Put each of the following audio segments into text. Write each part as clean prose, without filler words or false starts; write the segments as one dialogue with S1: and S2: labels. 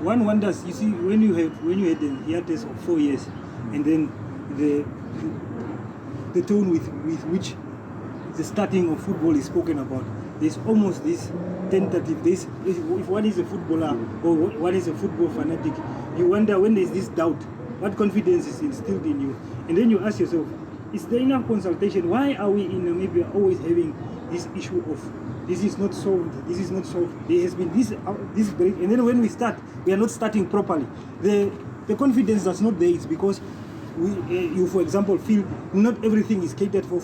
S1: one wonders, you see, when you had an hiatus of 4 years, and then the tone with which the starting of football is spoken about, there's almost this tentative. If one is a footballer or one is a football fanatic, you wonder when there's this doubt, what confidence is instilled in you, and then you ask yourself, is there enough consultation? Why are we in Namibia always having this issue of this is not solved, this is not solved? There has been this break, and then when we start, we are not starting properly. The confidence that's not there is because you, for example, feel not everything is catered for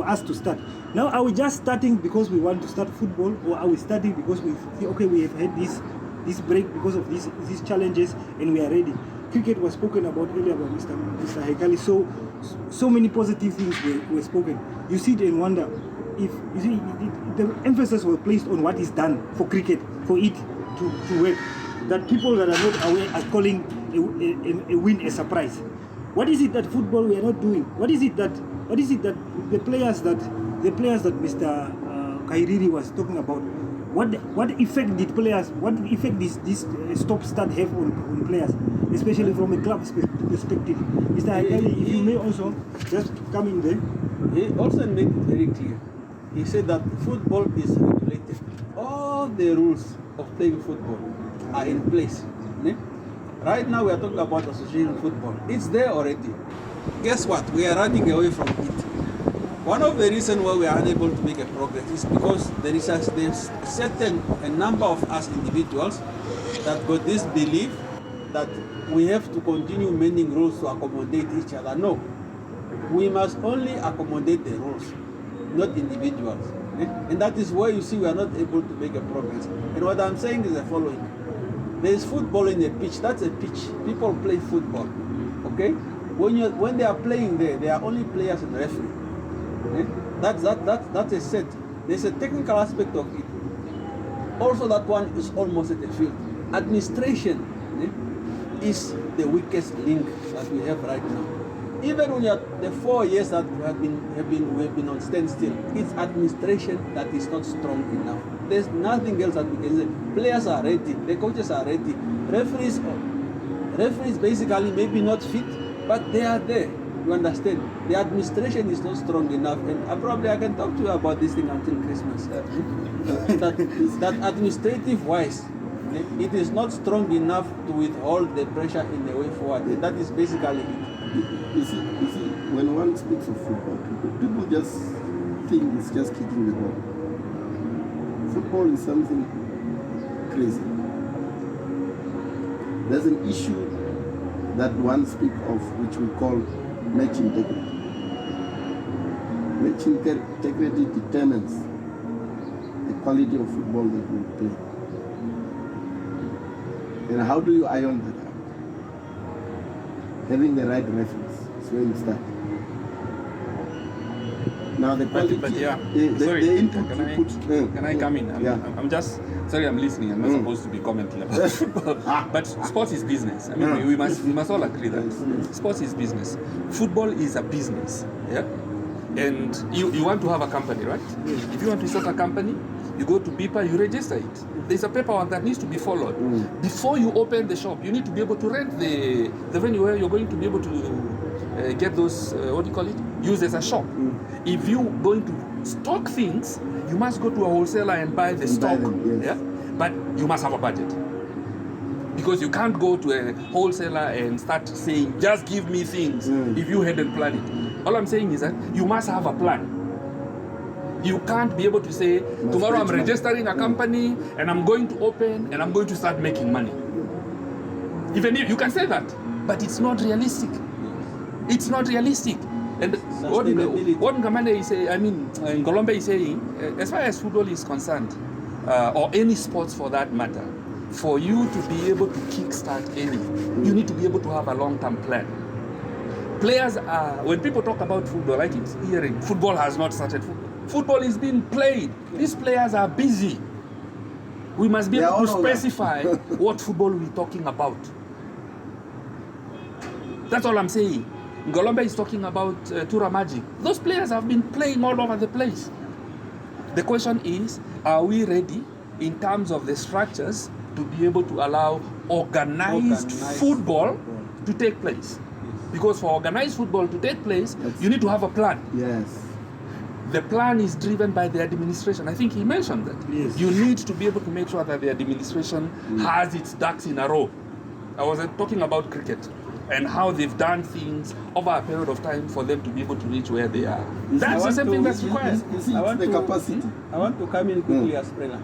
S1: us to start. Now, are we just starting because we want to start football, or are we starting because we feel, okay, we have had this break because of these challenges and we are ready? Cricket was spoken about earlier by Mr. Haikali, so many positive things were spoken. You sit and wonder if you see the emphasis was placed on what is done for cricket, for it to work, that people that are not aware are calling a win a surprise. What is it that football we are not doing? What is it that the players that Mr. Kahiriri was talking about? What effect did this stop-start have on players, especially from a club perspective? Mr. Haikali, if you may also just come in there.
S2: He also made it very clear. He said that football is regulated. All the rules of playing football are in place. Right now we are talking about association football. It's there already. Guess what? We are running away from it. One of the reasons why we are unable to make a progress is because there's a number of us individuals that got this belief that we have to continue mending rules to accommodate each other. No. We must only accommodate the rules, not individuals. And that is why you see we are not able to make a progress. And what I'm saying is the following. There is football in a pitch. That's a pitch. People play football. Okay? When they are playing there, they are only players and referee. Okay? That's a set. There's a technical aspect of it. Also, that one is almost at the field. Administration is the weakest link that we have right now. Even when you're the 4 years that we have been on standstill, it's administration that is not strong enough. There's nothing else that we can say. Players are ready, the coaches are ready. Referees basically maybe not fit, but they are there. You understand? The administration is not strong enough, and probably I can talk to you about this thing until Christmas. that administrative wise, it is not strong enough to withhold the pressure in the way forward. That is basically it.
S3: You see, when one speaks of football, people just think it's just kicking the ball. Football is something crazy. There's an issue that one speaks of which we call match integrity. Match integrity determines the quality of football that we play. And how do you iron that out? Having the right reference is where you start. Now the quality,
S4: but yeah,
S3: the input you put.
S4: Can I come in? I'm just sorry. I'm listening. I'm not supposed to be commenting about football, but sports is business. I mean, we must all agree that sports is business. Football is a business. Yeah, and you want to have a company, right? If you want to start a company, you go to BIPA, you register it. There's a paperwork that needs to be followed. Before you open the shop, you need to be able to rent the venue where you're going to be able to get those, used as a shop. If you're going to stock things, you must go to a wholesaler and buy the stock. Yeah? But you must have a budget. Because you can't go to a wholesaler and start saying, just give me things if you hadn't planned it. All I'm saying is that you must have a plan. You can't be able to say, tomorrow I'm registering a company and I'm going to open and I'm going to start making money. Even if you can say that, but it's not realistic. It's not realistic. And what Ngamane is saying, Ngolombe is saying, as far as football is concerned, or any sports for that matter, for you to be able to kickstart any, you need to be able to have a long-term plan. Players are, when people talk about football, I keep hearing, football has not started. Football is being played. These players are busy. We must be able to specify what football we're talking about. That's all I'm saying. Ngolombe is talking about Tura Magic. Those players have been playing all over the place. The question is, are we ready in terms of the structures to be able to allow organized football to take place. Because for organized football to take place, you need to have a plan.
S3: Yes.
S4: The plan is driven by the administration. I think he mentioned that.
S1: Yes.
S4: You need to be able to make sure that the administration has its ducks in a row. I was talking about cricket and how they've done things over a period of time for them to be able to reach where they are. That's the same thing that's required.
S3: You see, it's the capacity.
S2: I want to come in quickly as Prela.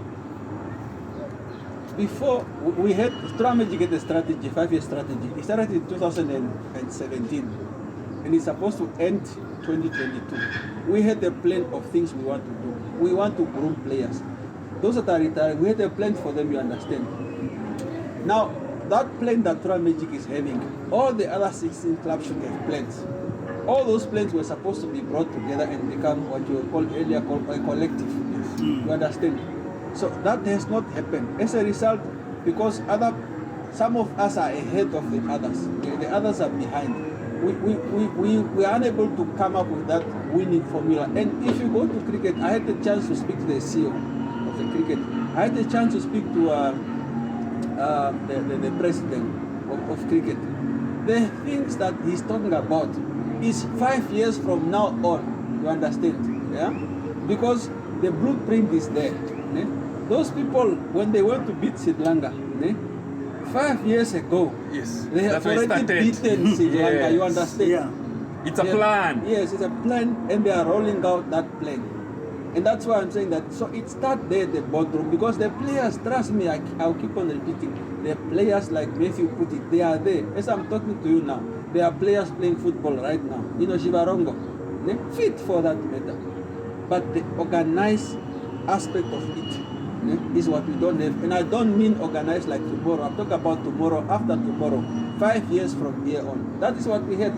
S2: Before, we had Strategy get a strategy, 5-year strategy. It started in 2017 and it's supposed to end 2022. We had a plan of things we want to do. We want to groom players. Those that are retiring, we had a plan for them, you understand. Now, that plan that Magic is having, all the other 16 clubs should have plans. All those plans were supposed to be brought together and become what you call earlier called a collective. You understand? So that has not happened. As a result, because some of us are ahead of the others. The others are behind. We are unable to come up with that winning formula. And if you go to cricket, I had the chance to speak to the CEO of the cricket. I had the chance to speak to the president of cricket. The things that he's talking about is 5 years from now on, you understand? Yeah? Because the blueprint is there. Eh? Those people, when they went to beat Sri Lanka, 5 years ago,
S4: Yes,
S2: they have already beaten Sri Lanka, you understand?
S1: Yeah.
S4: It's a plan.
S2: Yes, it's a plan, and they are rolling out that plan. And that's why I'm saying that. So it starts there at the boardroom, because the players, trust me, I'll keep on repeating, the players, like Mathew put it, they are there. As I'm talking to you now, there are players playing football right now. You know, Shivarongo, fit for that matter. But the organized aspect of it is what we don't have. And I don't mean organized like tomorrow. I'm talking about tomorrow, after tomorrow, 5 years from here on. That is what we had.